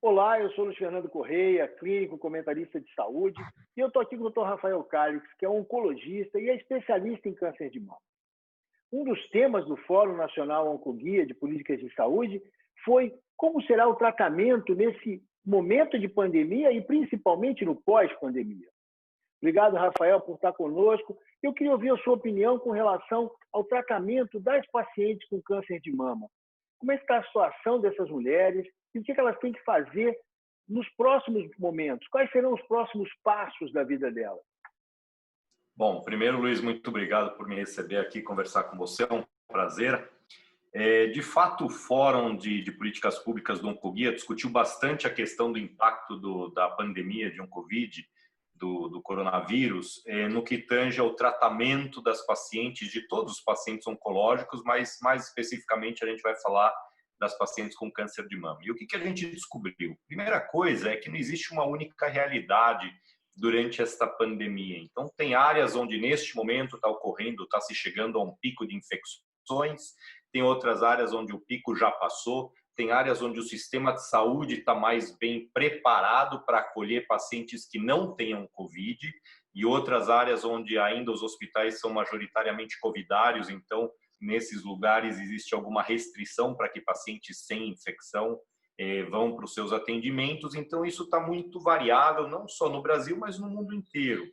Olá, eu sou Luiz Fernando Correia, clínico, comentarista de saúde, e eu estou aqui com o Dr. Rafael Calix, que é oncologista e é especialista em câncer de mama. Um dos temas do Fórum Nacional Oncoguia de Políticas de Saúde foi como será o tratamento nesse momento de pandemia e principalmente no pós-pandemia. Obrigado, Rafael, por estar conosco. Eu queria ouvir a sua opinião com relação ao tratamento das pacientes com câncer de mama. Como é que está a situação dessas mulheres e o que elas têm que fazer nos próximos momentos? Quais serão os próximos passos da vida delas? Bom, primeiro, Luiz, muito obrigado por me receber aqui e conversar com você. É um prazer. De fato, o Fórum de Políticas Públicas do Oncoguia discutiu bastante a questão do impacto da pandemia de Oncovid, do coronavírus, no que tange ao tratamento das pacientes, de todos os pacientes oncológicos, mas mais especificamente a gente vai falar das pacientes com câncer de mama. E o que a gente descobriu? Primeira coisa é que não existe uma única realidade durante esta pandemia. Então, tem áreas onde neste momento está se chegando a um pico de infecções, tem outras áreas onde o pico já passou, tem áreas onde o sistema de saúde está mais bem preparado para acolher pacientes que não tenham Covid, e outras áreas onde ainda os hospitais são majoritariamente covidários, então, nesses lugares existe alguma restrição para que pacientes sem infecção vão para os seus atendimentos. Então, isso está muito variável, não só no Brasil, mas no mundo inteiro.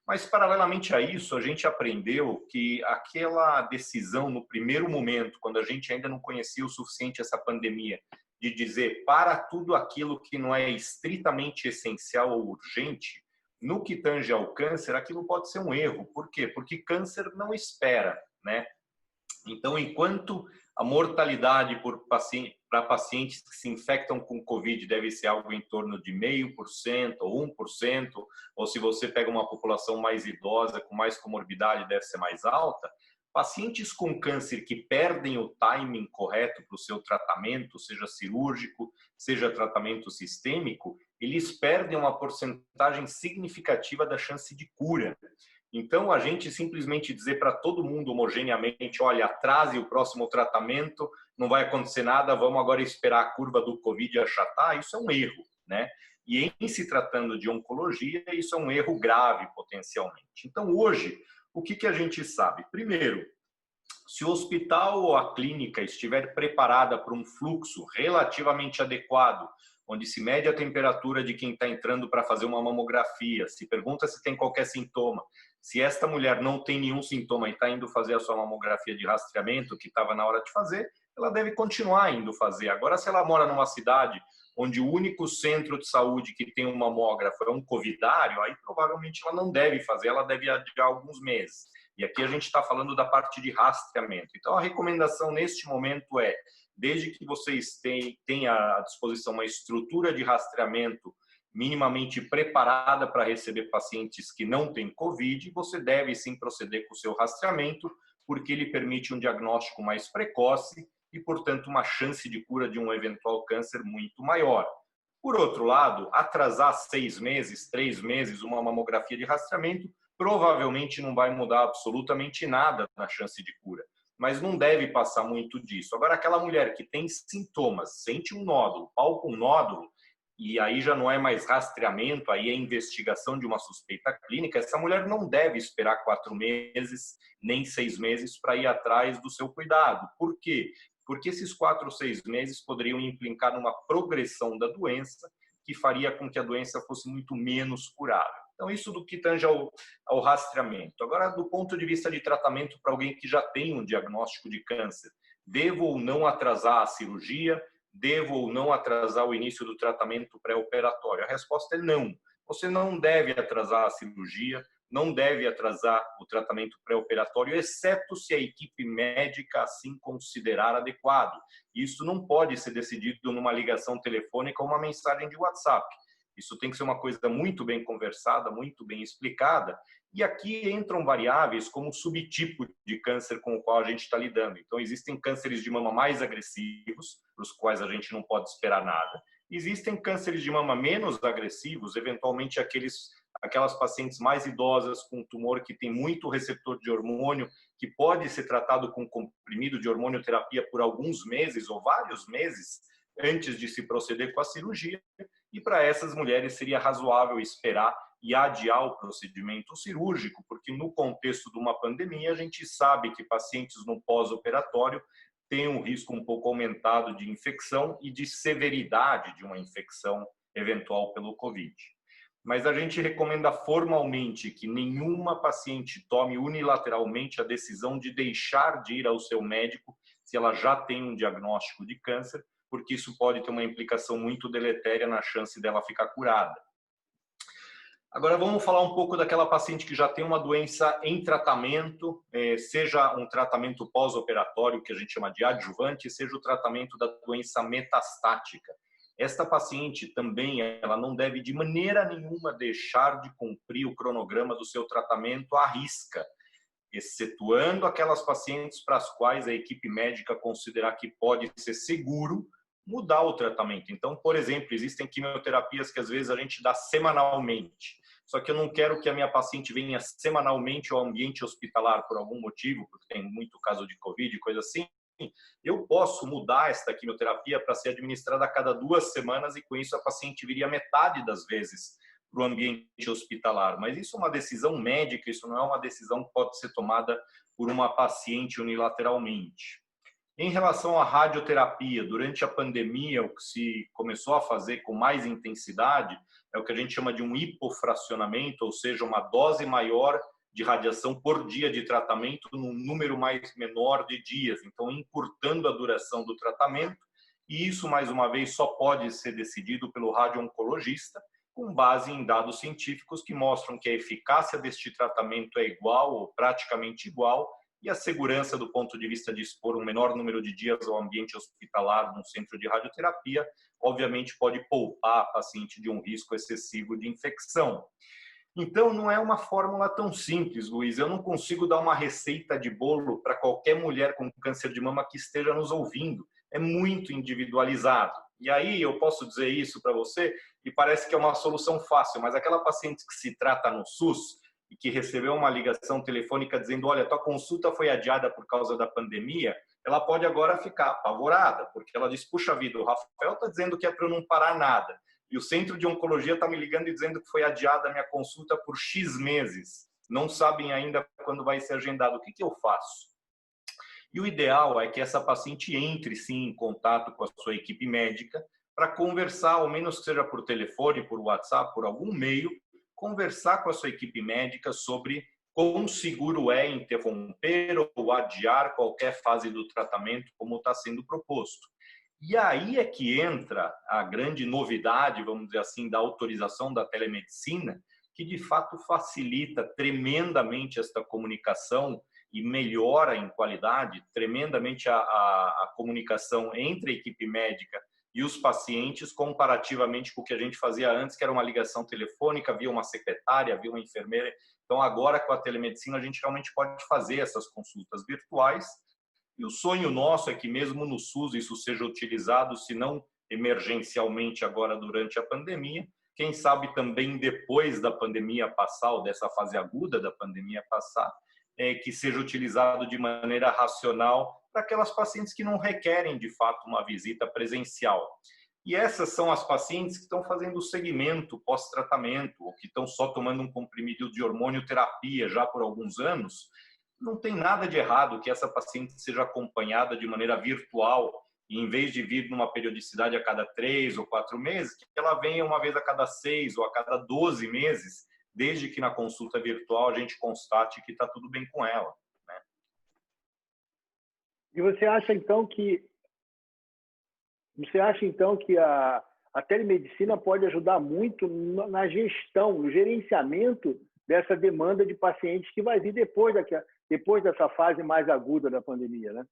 Mas, paralelamente a isso, a gente aprendeu que aquela decisão no primeiro momento, quando a gente ainda não conhecia o suficiente essa pandemia, de dizer para tudo aquilo que não é estritamente essencial ou urgente, no que tange ao câncer, aquilo pode ser um erro. Por quê? Porque câncer não espera, né? Então, enquanto a mortalidade para pacientes que se infectam com Covid deve ser algo em torno de 0,5% ou 1%, ou se você pega uma população mais idosa, com mais comorbidade, deve ser mais alta, pacientes com câncer que perdem o timing correto para o seu tratamento, seja cirúrgico, seja tratamento sistêmico, eles perdem uma porcentagem significativa da chance de cura. Então, a gente simplesmente dizer para todo mundo homogeneamente, olha, atrase o próximo tratamento, não vai acontecer nada, vamos agora esperar a curva do Covid achatar, isso é um erro, né? E em se tratando de oncologia, isso é um erro grave potencialmente. Então, hoje, o que a gente sabe? Primeiro, se o hospital ou a clínica estiver preparada para um fluxo relativamente adequado, onde se mede a temperatura de quem está entrando para fazer uma mamografia, se pergunta se tem qualquer sintoma, se esta mulher não tem nenhum sintoma e está indo fazer a sua mamografia de rastreamento, que estava na hora de fazer, ela deve continuar indo fazer. Agora, se ela mora numa cidade onde o único centro de saúde que tem um mamógrafo é um covidário, aí provavelmente ela não deve fazer, ela deve adiar alguns meses. E aqui a gente está falando da parte de rastreamento. Então, a recomendação neste momento é, desde que vocês tenham à disposição uma estrutura de rastreamento minimamente preparada para receber pacientes que não têm Covid, você deve sim proceder com o seu rastreamento, porque ele permite um diagnóstico mais precoce e, portanto, uma chance de cura de um eventual câncer muito maior. Por outro lado, atrasar 6 meses, 3 meses uma mamografia de rastreamento provavelmente não vai mudar absolutamente nada na chance de cura, mas não deve passar muito disso. Agora, aquela mulher que tem sintomas, sente um nódulo, palpa um nódulo, e aí já não é mais rastreamento, aí é investigação de uma suspeita clínica, essa mulher não deve esperar 4 meses, nem 6 meses para ir atrás do seu cuidado. Por quê? Porque esses 4 ou 6 meses poderiam implicar numa progressão da doença, que faria com que a doença fosse muito menos curável. Então, isso do que tange ao rastreamento. Agora, do ponto de vista de tratamento para alguém que já tem um diagnóstico de câncer, devo ou não atrasar a cirurgia? Devo ou não atrasar o início do tratamento pré-operatório? A resposta é não. Você não deve atrasar a cirurgia, não deve atrasar o tratamento pré-operatório, exceto se a equipe médica assim considerar adequado. Isso não pode ser decidido numa ligação telefônica ou uma mensagem de WhatsApp. Isso tem que ser uma coisa muito bem conversada, muito bem explicada. E aqui entram variáveis como o subtipo de câncer com o qual a gente está lidando. Então, existem cânceres de mama mais agressivos, para os quais a gente não pode esperar nada. Existem cânceres de mama menos agressivos, eventualmente aquelas pacientes mais idosas com tumor que tem muito receptor de hormônio, que pode ser tratado com comprimido de hormonioterapia por alguns meses ou vários meses, antes de se proceder com a cirurgia, e para essas mulheres seria razoável esperar e adiar o procedimento cirúrgico, porque no contexto de uma pandemia a gente sabe que pacientes no pós-operatório têm um risco um pouco aumentado de infecção e de severidade de uma infecção eventual pelo Covid. Mas a gente recomenda formalmente que nenhuma paciente tome unilateralmente a decisão de deixar de ir ao seu médico se ela já tem um diagnóstico de câncer, porque isso pode ter uma implicação muito deletéria na chance dela ficar curada. Agora vamos falar um pouco daquela paciente que já tem uma doença em tratamento, seja um tratamento pós-operatório, que a gente chama de adjuvante, seja o tratamento da doença metastática. Esta paciente também, ela não deve de maneira nenhuma deixar de cumprir o cronograma do seu tratamento à risca, excetuando aquelas pacientes para as quais a equipe médica considerar que pode ser seguro mudar o tratamento. Então, por exemplo, existem quimioterapias que às vezes a gente dá semanalmente, só que eu não quero que a minha paciente venha semanalmente ao ambiente hospitalar por algum motivo, porque tem muito caso de Covid e coisa assim. Eu posso mudar esta quimioterapia para ser administrada a cada 2 semanas e com isso a paciente viria metade das vezes para o ambiente hospitalar. Mas isso é uma decisão médica, isso não é uma decisão que pode ser tomada por uma paciente unilateralmente. Em relação à radioterapia, durante a pandemia, o que se começou a fazer com mais intensidade é o que a gente chama de um hipofracionamento, ou seja, uma dose maior de radiação por dia de tratamento num número menor de dias, então encurtando a duração do tratamento, e isso, mais uma vez, só pode ser decidido pelo radio-oncologista, com base em dados científicos que mostram que a eficácia deste tratamento é igual ou praticamente igual, e a segurança do ponto de vista de expor um menor número de dias ao ambiente hospitalar num centro de radioterapia, obviamente pode poupar a paciente de um risco excessivo de infecção. Então, não é uma fórmula tão simples, Luiz. Eu não consigo dar uma receita de bolo para qualquer mulher com câncer de mama que esteja nos ouvindo. É muito individualizado. E aí eu posso dizer isso para você e parece que é uma solução fácil, mas aquela paciente que se trata no SUS e que recebeu uma ligação telefônica dizendo, olha, tua consulta foi adiada por causa da pandemia, ela pode agora ficar apavorada, porque ela diz, puxa vida, o Rafael está dizendo que é para eu não parar nada. E o centro de oncologia está me ligando e dizendo que foi adiada a minha consulta por X meses. Não sabem ainda quando vai ser agendado. O que eu faço? E o ideal é que essa paciente entre, sim, em contato com a sua equipe médica para conversar, ao menos que seja por telefone, por WhatsApp, por algum meio, conversar com a sua equipe médica sobre quão seguro é interromper ou adiar qualquer fase do tratamento, como está sendo proposto. E aí é que entra a grande novidade, vamos dizer assim, da autorização da telemedicina, que de fato facilita tremendamente esta comunicação e melhora em qualidade tremendamente a comunicação entre a equipe médica e os pacientes, comparativamente com o que a gente fazia antes, que era uma ligação telefônica, via uma secretária, via uma enfermeira. Então, agora com a telemedicina, a gente realmente pode fazer essas consultas virtuais. E o sonho nosso é que mesmo no SUS isso seja utilizado, se não emergencialmente agora durante a pandemia, quem sabe também depois da pandemia passar, ou dessa fase aguda da pandemia passar, que seja utilizado de maneira racional para aquelas pacientes que não requerem de fato uma visita presencial. E essas são as pacientes que estão fazendo o segmento pós-tratamento, ou que estão só tomando um comprimido de hormonioterapia já por alguns anos. Não tem nada de errado que essa paciente seja acompanhada de maneira virtual, e em vez de vir numa periodicidade a cada 3 ou 4 meses, que ela venha uma vez a cada 6 ou a cada 12 meses, desde que na consulta virtual a gente constate que está tudo bem com ela. Né? E você acha então que a telemedicina pode ajudar muito na gestão, no gerenciamento dessa demanda de pacientes que vai vir depois dessa fase mais aguda da pandemia, né?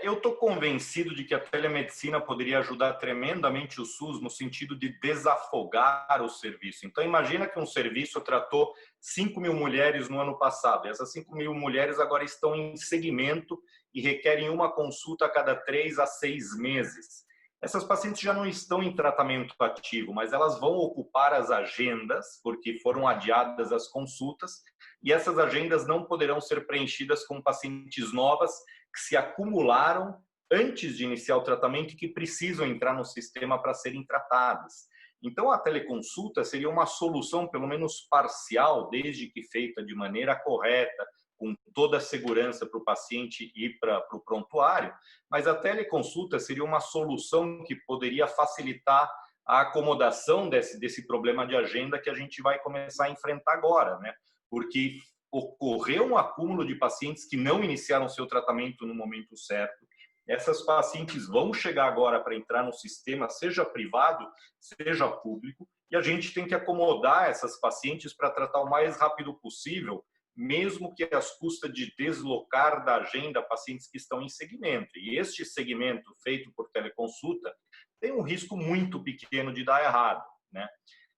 Eu estou convencido de que a telemedicina poderia ajudar tremendamente o SUS no sentido de desafogar o serviço. Então, imagina que um serviço tratou 5.000 mulheres no ano passado. E essas 5.000 mulheres agora estão em segmento e requerem uma consulta a cada 3 a 6 meses. Essas pacientes já não estão em tratamento ativo, mas elas vão ocupar as agendas, porque foram adiadas as consultas, e essas agendas não poderão ser preenchidas com pacientes novas que se acumularam antes de iniciar o tratamento e que precisam entrar no sistema para serem tratadas. Então, a teleconsulta seria uma solução, pelo menos parcial, desde que feita de maneira correta, com toda a segurança para o paciente e para o prontuário, mas a teleconsulta seria uma solução que poderia facilitar a acomodação desse problema de agenda que a gente vai começar a enfrentar agora, né? Porque ocorreu um acúmulo de pacientes que não iniciaram seu tratamento no momento certo. Essas pacientes vão chegar agora para entrar no sistema, seja privado, seja público, e a gente tem que acomodar essas pacientes para tratar o mais rápido possível, mesmo que às custas de deslocar da agenda pacientes que estão em segmento. E este segmento feito por teleconsulta tem um risco muito pequeno de dar errado, né?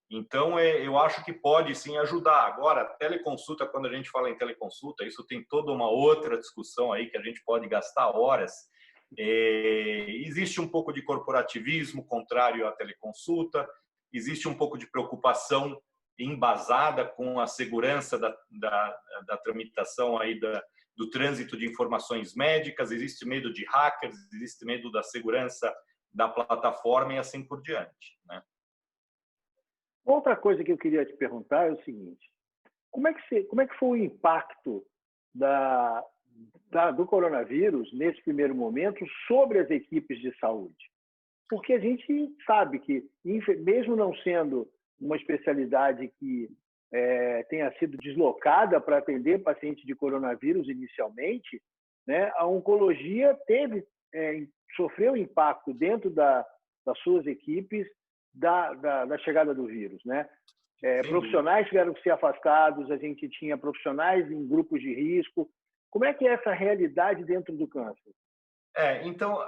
Então, eu acho que pode sim ajudar. Agora, teleconsulta, quando a gente fala em teleconsulta, isso tem toda uma outra discussão aí que a gente pode gastar horas. Existe um pouco de corporativismo contrário à teleconsulta, existe um pouco de preocupação embasada com a segurança da tramitação aí do trânsito de informações médicas, existe medo de hackers, existe medo da segurança da plataforma e assim por diante, né? Outra coisa que eu queria te perguntar é o seguinte: como é que foi o impacto do coronavírus nesse primeiro momento sobre as equipes de saúde? Porque a gente sabe que, mesmo não sendo uma especialidade que tenha sido deslocada para atender pacientes de coronavírus inicialmente, né, a oncologia sofreu impacto dentro das suas equipes da chegada do vírus, né? Profissionais tiveram que ser afastados, a gente tinha profissionais em grupos de risco. Como é que é essa realidade dentro do câncer? Então,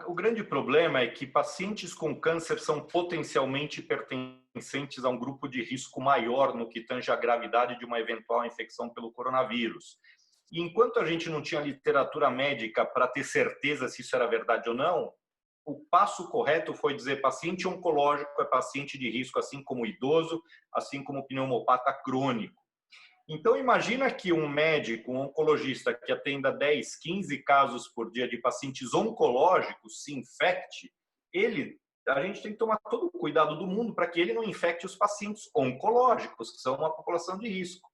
o grande problema é que pacientes com câncer são potencialmente pertencentes a um grupo de risco maior no que tange a gravidade de uma eventual infecção pelo coronavírus. E enquanto a gente não tinha literatura médica para ter certeza se isso era verdade ou não, o passo correto foi dizer paciente oncológico é paciente de risco, assim como idoso, assim como pneumopata crônico. Então, imagina que um médico, um oncologista que atenda 10, 15 casos por dia de pacientes oncológicos se infecte, a gente tem que tomar todo o cuidado do mundo para que ele não infecte os pacientes oncológicos, que são uma população de risco.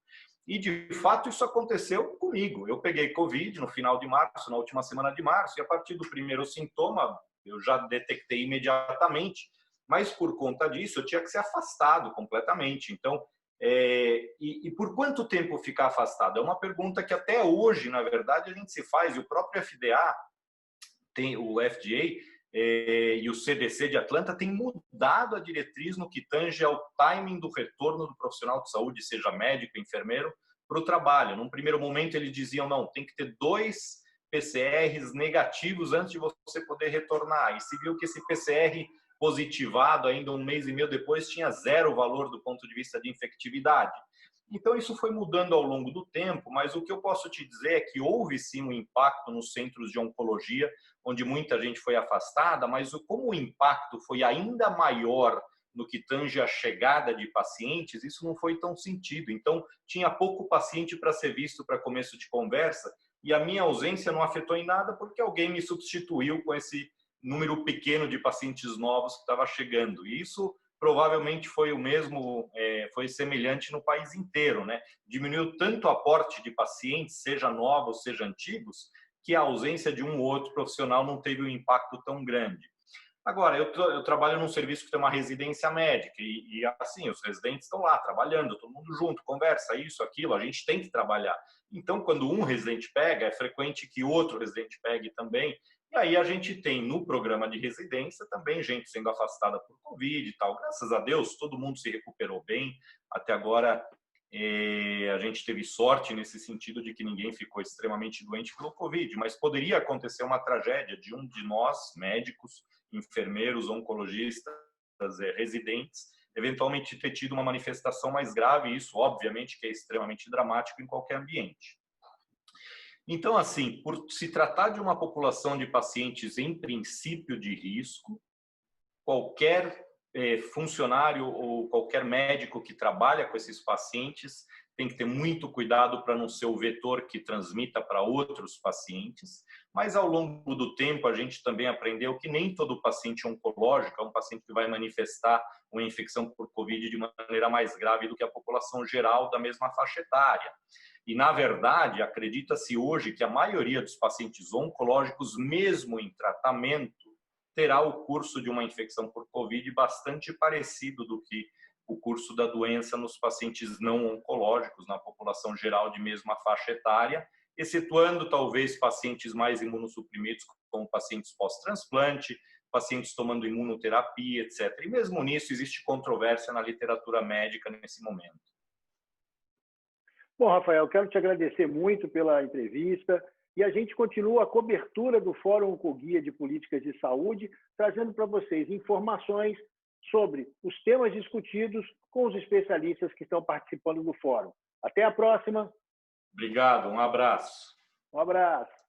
E, de fato, isso aconteceu comigo. Eu peguei Covid no final de março, na última semana de março, e a partir do primeiro sintoma, eu já detectei imediatamente, mas por conta disso eu tinha que ser afastado completamente. Então, e por quanto tempo ficar afastado? É uma pergunta que até hoje, na verdade, a gente se faz, e o próprio FDA, o FDA e o CDC de Atlanta têm mudado a diretriz no que tange ao timing do retorno do profissional de saúde, seja médico, enfermeiro, para o trabalho. Num primeiro momento eles diziam, não, tem que ter 2 PCRs negativos antes de você poder retornar. E se viu que esse PCR positivado, ainda um mês e meio depois, tinha 0 valor do ponto de vista de infectividade. Então, isso foi mudando ao longo do tempo, mas o que eu posso te dizer é que houve sim um impacto nos centros de oncologia, onde muita gente foi afastada, mas como o impacto foi ainda maior no que tange a chegada de pacientes, isso não foi tão sentido. Então, tinha pouco paciente para ser visto para começo de conversa, e a minha ausência não afetou em nada porque alguém me substituiu com esse número pequeno de pacientes novos que estava chegando. E isso provavelmente foi o mesmo, foi semelhante no país inteiro, né? Diminuiu tanto o aporte de pacientes, seja novos, seja antigos, que a ausência de um ou outro profissional não teve um impacto tão grande. Agora, eu trabalho num serviço que tem uma residência médica e assim, os residentes estão lá trabalhando, todo mundo junto, conversa, isso, aquilo, a gente tem que trabalhar. Então, quando um residente pega, é frequente que outro residente pegue também. E aí a gente tem no programa de residência também gente sendo afastada por Covid e tal. Graças a Deus, todo mundo se recuperou bem. Até agora, a gente teve sorte nesse sentido de que ninguém ficou extremamente doente pelo Covid, mas poderia acontecer uma tragédia de um de nós, médicos, enfermeiros, oncologistas, residentes, eventualmente ter tido uma manifestação mais grave, e isso, obviamente, que é extremamente dramático em qualquer ambiente. Então, assim, por se tratar de uma população de pacientes em princípio de risco, qualquer funcionário ou qualquer médico que trabalha com esses pacientes tem que ter muito cuidado para não ser o vetor que transmita para outros pacientes, mas ao longo do tempo a gente também aprendeu que nem todo paciente oncológico é um paciente que vai manifestar uma infecção por Covid de maneira mais grave do que a população geral da mesma faixa etária. E, na verdade, acredita-se hoje que a maioria dos pacientes oncológicos, mesmo em tratamento, terá o curso de uma infecção por Covid bastante parecido do que o curso da doença nos pacientes não oncológicos, na população geral de mesma faixa etária, excetuando talvez pacientes mais imunossuprimidos, como pacientes pós-transplante, pacientes tomando imunoterapia, etc. E mesmo nisso existe controvérsia na literatura médica nesse momento. Bom, Rafael, quero te agradecer muito pela entrevista e a gente continua a cobertura do Fórum Oncoguia de Políticas de Saúde, trazendo para vocês informações sobre os temas discutidos com os especialistas que estão participando do fórum. Até a próxima. Obrigado, um abraço. Um abraço.